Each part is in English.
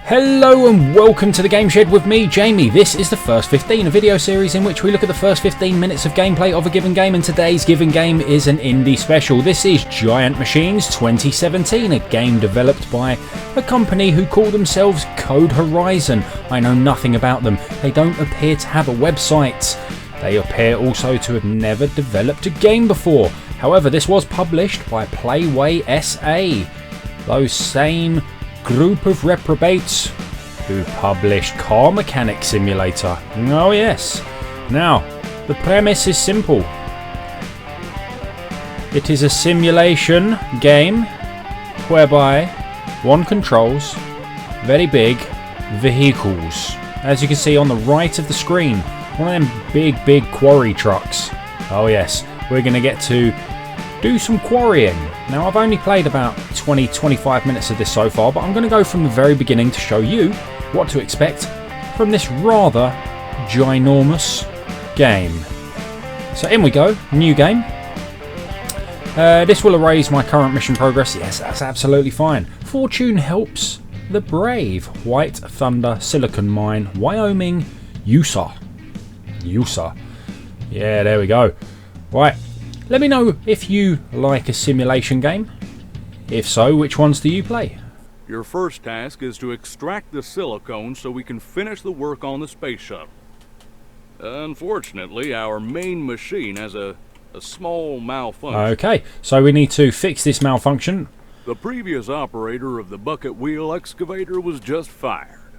Hello and welcome to the Game Shed with me, Jamie. This is the first 15, a video series in which we look at the first 15 minutes of gameplay of a given game, and today's given game is an indie special. This is Giant Machines 2017, a game developed by a company who call themselves Code Horizon. I know nothing about them. They don't appear to have a website. They appear also to have never developed a game before. However, this was published by Playway SA, those same group of reprobates who published Car Mechanic Simulator. Oh yes. Now, the premise is simple. It is a simulation game whereby one controls very big vehicles. As you can see on the right of the screen, one of them big quarry trucks. Oh yes, we're going to get to do some quarrying. Now, I've only played about 20-25 minutes of this so far, but I'm going to go from the very beginning to show you what to expect from this rather ginormous game. So in we go, new game. This will erase my current mission progress. Yes, that's absolutely fine. Fortune helps the brave. White Thunder Silicon Mine, Wyoming, USA. Yeah, there we go. Right. Let me know if you like a simulation game. If so, which ones do you play? Your first task is to extract the silicone so we can finish the work on the space shuttle. Unfortunately, our main machine has a small malfunction. Okay, so we need to fix this malfunction. The previous operator of the bucket wheel excavator was just fired.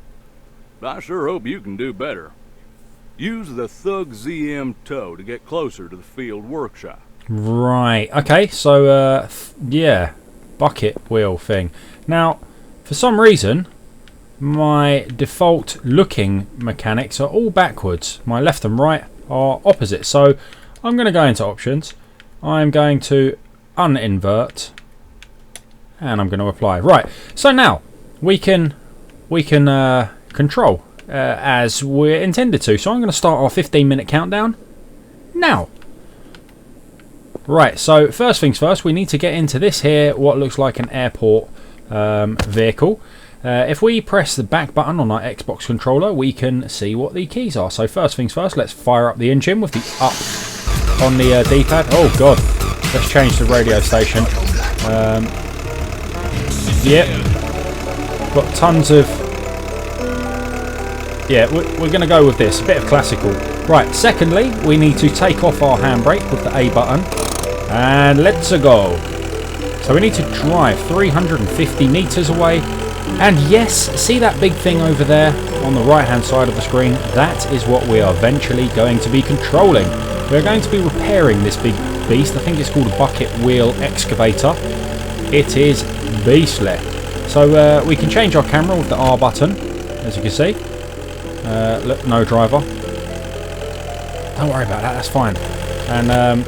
I sure hope you can do better. Use the Thug ZM tow to get closer to the field workshop. Right, okay, so yeah, bucket wheel thing. Now, for some reason, my default looking mechanics are all backwards. My left and right are opposite, so I'm going to go into options. I'm going to uninvert, and I'm going to apply. Right, so now we can control as we're intended to. So I'm going to start our 15-minute countdown now. Right, so first things first, we need to get into this here, what looks like an airport vehicle. If we press the back button on our Xbox controller, we can see what the keys are. So first things first, let's fire up the engine with the up on the D-pad. Oh god, let's change the radio station. Yep, got tons of... Yeah, we're going to go with this, a bit of classical. Right, secondly, we need to take off our handbrake with the A button. And let's go. So we need to drive 350 meters away. And yes, see that big thing over there on the right hand side of the screen? That is what we are eventually going to be controlling. We're going to be repairing this big beast. I think it's called a bucket wheel excavator. It is beastly. So we can change our camera with the R button, as you can see. Look, no driver. Don't worry about that, that's fine. And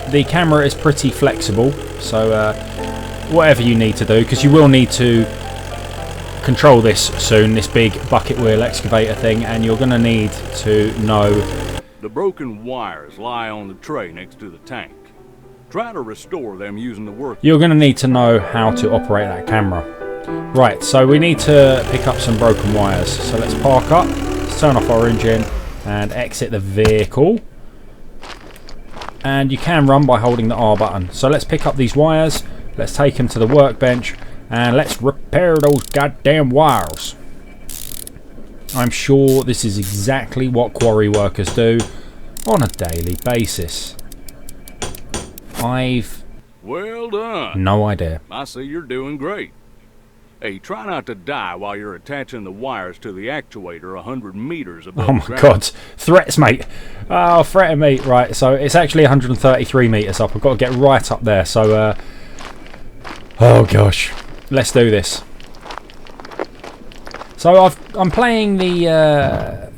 the camera is pretty flexible, so whatever you need to do, because you will need to control this soon, this big bucket wheel excavator thing, and you're going to need to know... The broken wires lie on the tray next to the tank. Try to restore them using the work... You're going to need to know how to operate that camera. Right, so we need to pick up some broken wires. So let's park up, let's turn off our engine, and exit the vehicle. And you can run by holding the R button. So let's pick up these wires, let's take them to the workbench, and let's repair those goddamn wires. I'm sure this is exactly what quarry workers do on a daily basis. I've well done. No idea. I see you're doing great. Hey, try not to die while you're attaching the wires to the actuator 100 meters above Oh my ground. god. Threats, mate. Oh, threaten me. Right, so it's actually 133 meters up. I've got to get right up there. So, oh gosh. Let's do this. So I'm playing the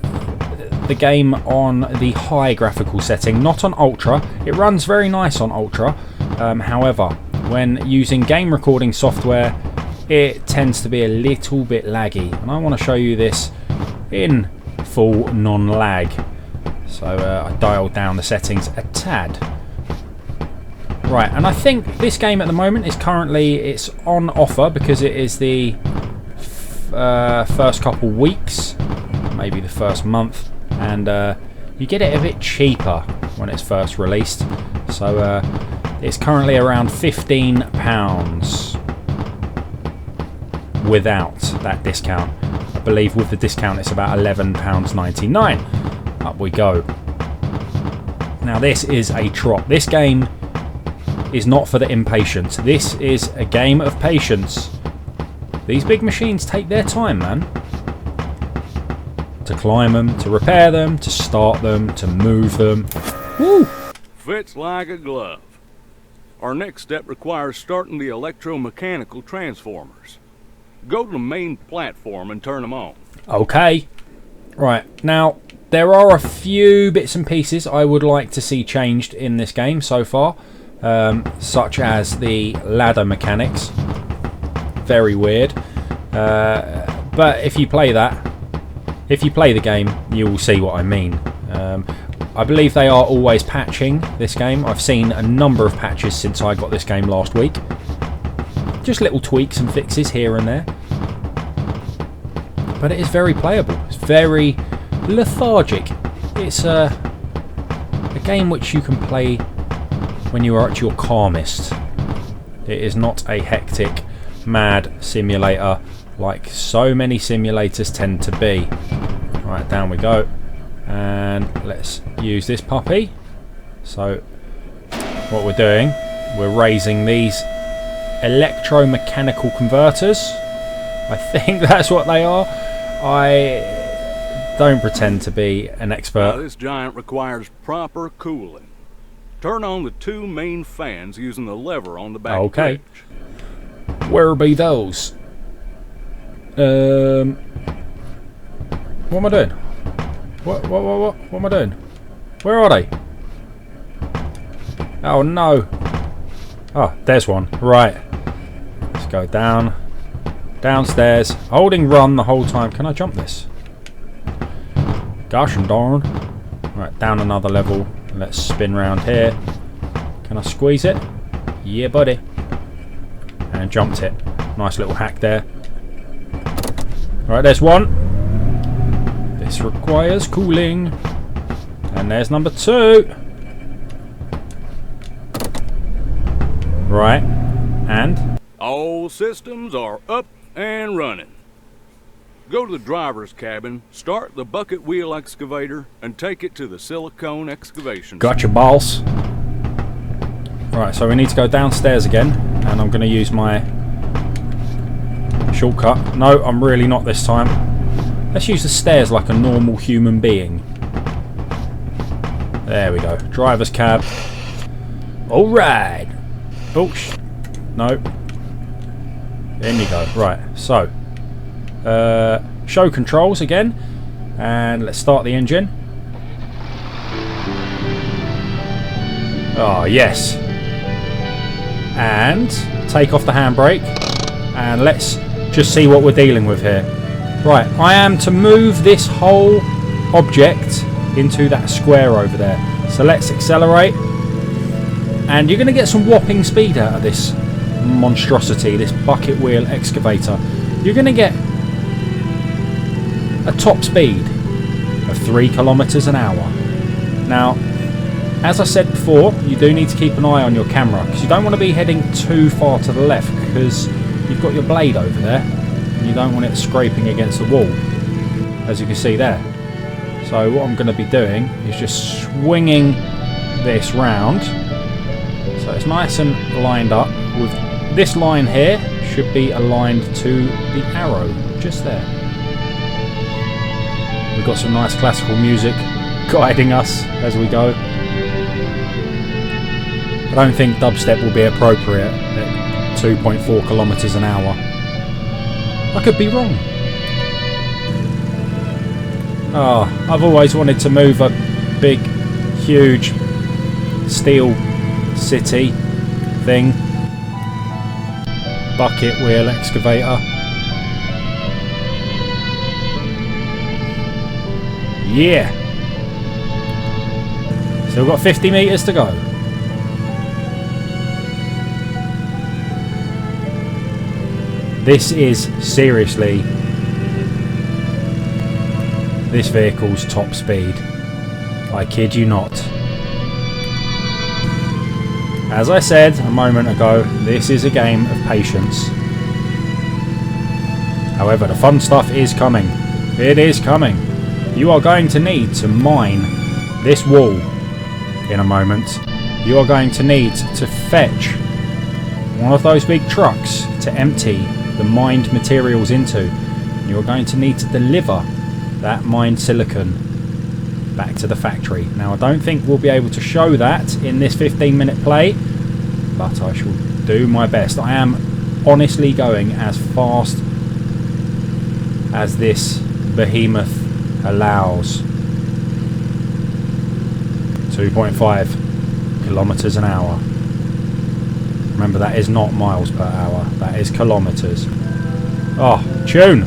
game on the high graphical setting, not on ultra. It runs very nice on ultra. However, when using game recording software, it tends to be a little bit laggy, and I want to show you this in full non-lag. So I dialed down the settings a tad. Right, and I think this game at the moment is currently, it's on offer because it is the first couple weeks, maybe the first month, and you get it a bit cheaper when it's first released. So it's currently around £15 without that discount. I believe with the discount it's about £11.99. Up we go. Now this is a trot. This game is not for the impatient. This is a game of patience. These big machines take their time, man. To climb them, to repair them, to start them, to move them. Woo! Fits like a glove. Our next step requires starting the electromechanical transformers. Go to the main platform and turn them on. Okay. Right, now there are a few bits and pieces I would like to see changed in this game so far. Such as the ladder mechanics. Very weird. But if you play the game, you will see what I mean. I believe they are always patching this game. I've seen a number of patches since I got this game last week. Just little tweaks and fixes here and there. But it is very playable. It's very lethargic. It's a game which you can play when you are at your calmest. It is not a hectic, mad simulator like so many simulators tend to be. Right, down we go. And let's use this puppy. So what we're doing, we're raising these electromechanical converters. I think that's what they are. I don't pretend to be an expert. Now, this giant requires proper cooling. Turn on the two main fans using the lever on the back. Okay. Where be those? What am I doing? What am I doing? Where are they? Oh no. Oh, there's one. Right. Let's go down. Downstairs. Holding run the whole time. Can I jump this? Gosh and darn. Right, down another level. Let's spin round here. Can I squeeze it? Yeah, buddy. And jumped it. Nice little hack there. Right, there's one. This requires cooling. And there's number 2. Right. And? All systems are up and running. Go to the driver's cabin, start the bucket wheel excavator, and take it to the silicone excavation. Gotcha, boss. Right, so we need to go downstairs again, and I'm going to use my shortcut. No, I'm really not this time. Let's use the stairs like a normal human being. There we go. Driver's cab. Alright. Oh, no. In you go. Right, so. Show controls again. And let's start the engine. Oh, yes. And take off the handbrake. And let's just see what we're dealing with here. Right, I am to move this whole object into that square over there. So let's accelerate. And you're going to get some whopping speed out of this monstrosity, this bucket wheel excavator. You're going to get a top speed of 3 kilometers an hour. Now, as I said before, you do need to keep an eye on your camera because you don't want to be heading too far to the left because you've got your blade over there and you don't want it scraping against the wall, as you can see there. So what I'm going to be doing is just swinging this round so it's nice and lined up. With this line here should be aligned to the arrow just there. We've got some nice classical music guiding us as we go. I don't think dubstep will be appropriate at 2.4 kilometers an hour. I could be wrong. Oh, I've always wanted to move a big, huge steel city thing. Bucket wheel excavator. Yeah. Still got 50 meters to go. This is seriously this vehicle's top speed. I kid you not. As I said a moment ago, this is a game of patience. However, the fun stuff is coming. It is coming. You are going to need to mine this wall in a moment. You are going to need to fetch one of those big trucks to empty the mined materials into. You are going to need to deliver that mined silicon back to the factory. Now, I don't think we'll be able to show that in this 15-minute play, but I shall do my best. I am honestly going as fast as this behemoth allows. 2.5 kilometers an hour. Remember, that is not miles per hour, that is kilometers. Oh, tune!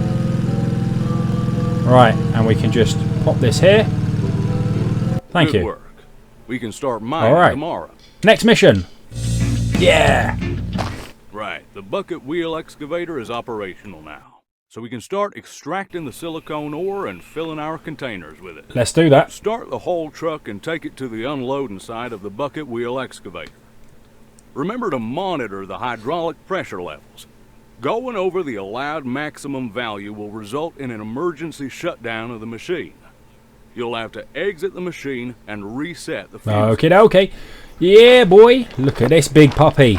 Right, and we can just pop this here. Thank you. Good work. We can start mining tomorrow. Next mission. Yeah! Right, the bucket wheel excavator is operational now. So we can start extracting the silicone ore and filling our containers with it. Let's do that. Start the whole truck and take it to the unloading side of the bucket wheel excavator. Remember to monitor the hydraulic pressure levels. Going over the allowed maximum value will result in an emergency shutdown of the machine. You'll have to exit the machine and reset the fuse. Okay, okay. Yeah, boy. Look at this big puppy.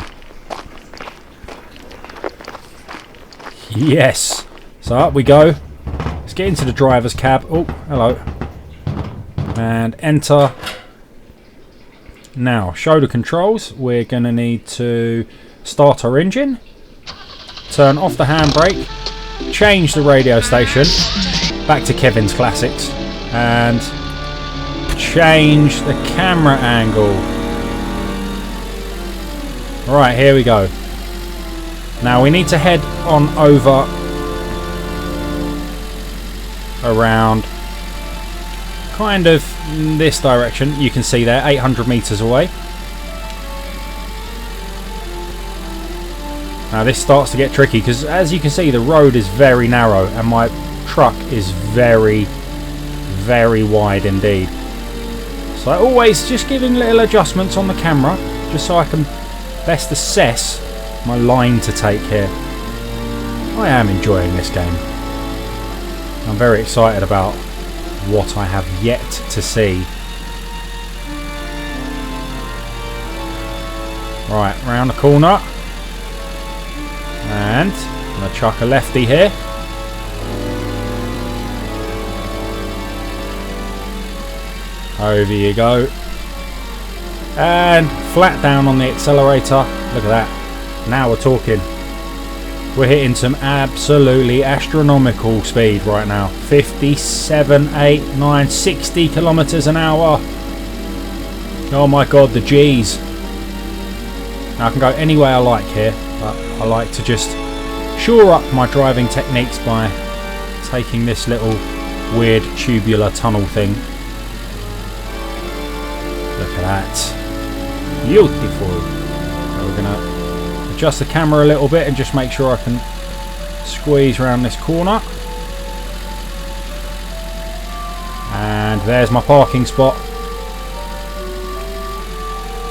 Yes. So up we go. Let's get into the driver's cab. Oh, hello. And enter. Now, show the controls. We're going to need to start our engine. Turn off the handbrake. Change the radio station. Back to Kevin's Classics. And change the camera angle. Right, here we go. Now we need to head on over around kind of this direction. You can see there, 800 meters away. Now this starts to get tricky because, as you can see, the road is very narrow and my truck is very, very wide indeed. So always just giving little adjustments on the camera just so I can best assess my line to take here. I am enjoying this game. I'm very excited about what I have yet to see. Right, round the corner. And I'm going to chuck a lefty here. Over you go. And flat down on the accelerator. Look at that. Now we're talking. We're hitting some absolutely astronomical speed right now. 57, 8, 9, 60 kilometers an hour. Oh my god, the G's. Now I can go any way I like here, but I like to just shore up my driving techniques by taking this little weird tubular tunnel thing. Look at that. Beautiful. So we're going to adjust the camera a little bit and just make sure I can squeeze around this corner. And there's my parking spot.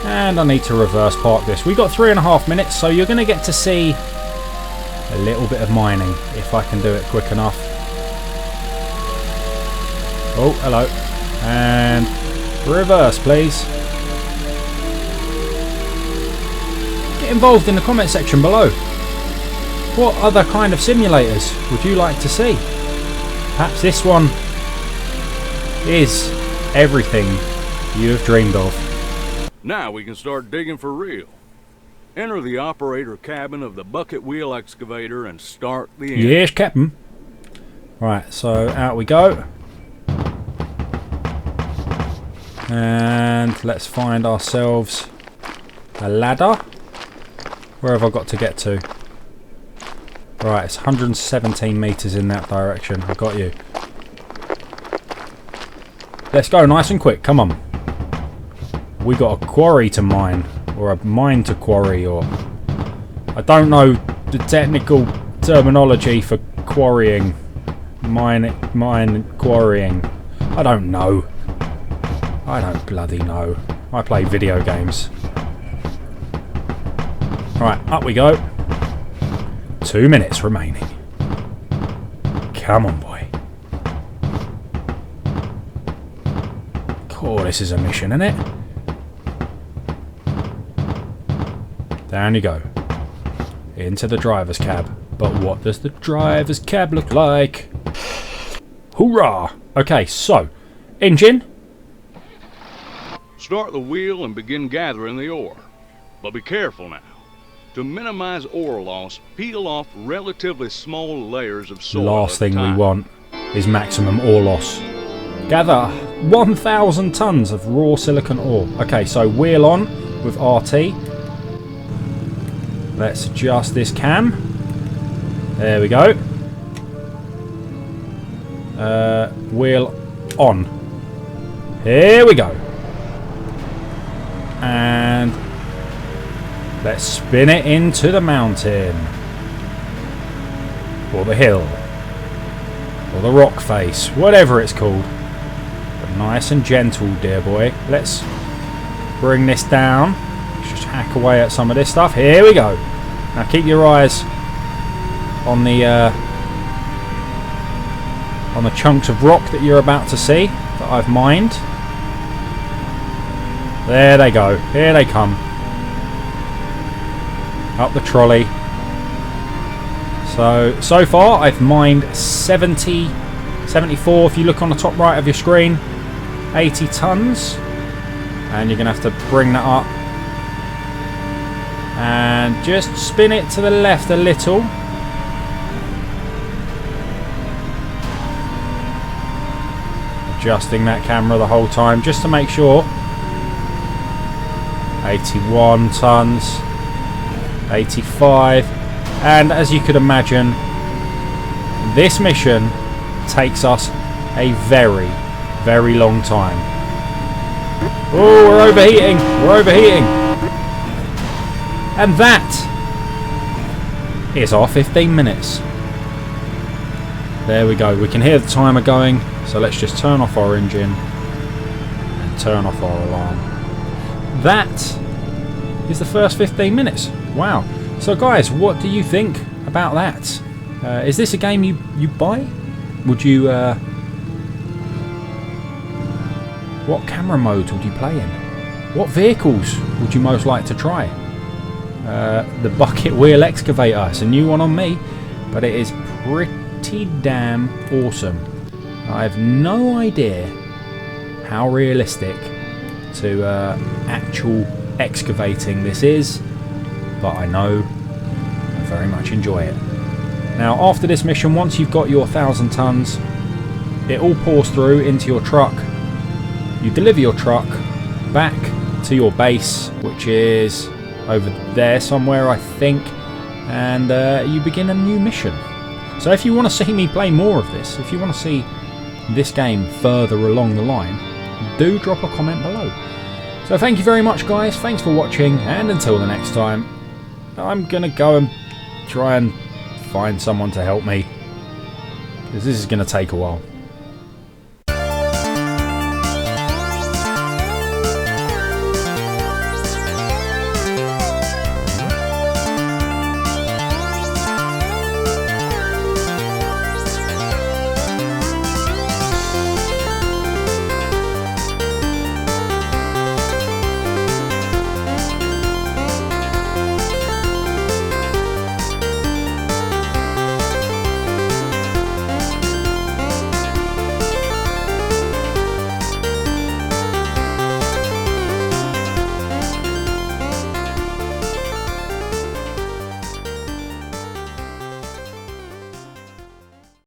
And I need to reverse park this. We've got 3.5 minutes, so you're going to get to see a little bit of mining if I can do it quick enough. Oh, hello. And reverse, please. Get involved in the comment section below. What other kind of simulators would you like to see? Perhaps this one is everything you have dreamed of. Now we can start digging for real. Enter the operator cabin of the bucket wheel excavator and start the engine. Yes, Captain. Right, so out we go. And let's find ourselves a ladder. Where have I got to get to? Right, it's 117 meters in that direction. I got you. Let's go nice and quick. Come on. We got a quarry to mine, or a mine to quarry, or I don't know the technical terminology for quarrying. Mine quarrying. I don't know. I don't bloody know. I play video games. Right, up we go. 2 minutes remaining. Come on, boy. Oh, this is a mission, isn't it? Down you go. Into the driver's cab. But what does the driver's cab look like? Hoorah! Okay, so, engine. Start the wheel and begin gathering the ore. But be careful now. To minimize ore loss, peel off relatively small layers of soil. Last thing we want is maximum ore loss. Gather 1,000 tons of raw silicon ore. Okay, so wheel on with RT. Let's adjust this cam. There we go. Wheel on. Here we go. And let's spin it into the mountain. Or the hill. Or the rock face. Whatever it's called. But nice and gentle, dear boy. Let's bring this down. Let's just hack away at some of this stuff. Here we go. Now keep your eyes on the chunks of rock that you're about to see that I've mined. There they go. Here they come. Up the trolley. So far I've mined 74 if you look on the top right of your screen. 80 tons. And you're going to have to bring that up. And just spin it to the left a little. Adjusting that camera the whole time just to make sure. 81 tons. 85. And as you could imagine, this mission takes us a very, very long time. Oh, we're overheating. We're overheating. And that is our 15 minutes. There we go. We can hear the timer going. So let's just turn off our engine and turn off our alarm. That is the first 15 minutes. Wow. So guys, what do you think about that? Is this a game you buy? Would you... what camera modes would you play in? What vehicles would you most like to try? The bucket wheel excavator. It's a new one on me, but it is pretty damn awesome. I have no idea how realistic to actual excavating this is, but I know I very much enjoy it. Now after this mission, once you've got your 1,000 tons, it all pours through into your truck. You deliver your truck back to your base, which is over there somewhere I think, and you begin a new mission. So if you want to see me play more of this, if you want to see this game further along the line, do drop a comment below. So thank you very much guys, thanks for watching, and until the next time, I'm gonna go and try and find someone to help me, because this is gonna take a while.